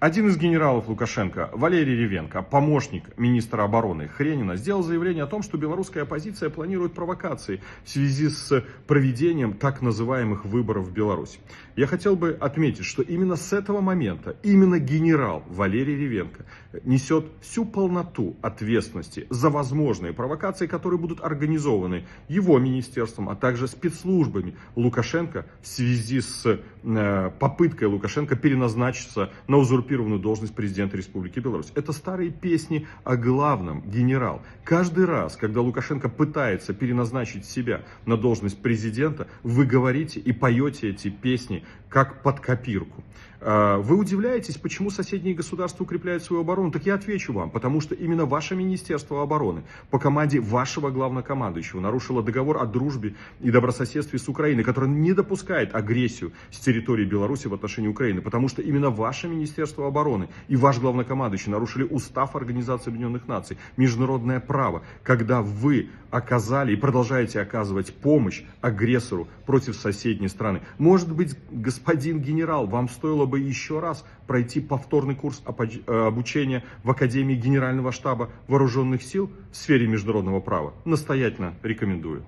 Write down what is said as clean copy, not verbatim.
Один из генералов Лукашенко, Валерий Ревенко, помощник министра обороны Хренина, сделал заявление о том, что белорусская оппозиция планирует провокации в связи с проведением так называемых выборов в Беларуси. Я хотел бы отметить, что именно с этого момента, именно генерал Валерий Ревенко несет всю полноту ответственности за возможные провокации, которые будут организованы его министерством, а также спецслужбами Лукашенко в связи с попыткой Лукашенко переназначиться на узурпированную должность президента Республики Беларусь. Это старые песни о главном, генерал. Каждый раз, когда Лукашенко пытается переназначить себя на должность президента, вы говорите и поете эти песни как под копирку. Вы удивляетесь, почему соседние государства укрепляют свою оборону? Так я отвечу вам, потому что именно ваше Министерство обороны по команде вашего главнокомандующего нарушило договор о дружбе и добрососедстве с Украиной, который не допускает агрессию с территории Беларуси в отношении Украины, потому что именно ваше Министерство обороны и ваш главнокомандующий нарушили устав Организации Объединенных Наций, международное право, когда вы оказали и продолжаете оказывать помощь агрессору против соседней страны. Может быть, господин генерал, вам стоило бы еще раз пройти повторный курс обучения в Академии Генерального штаба Вооруженных сил в сфере международного права. Настоятельно рекомендую.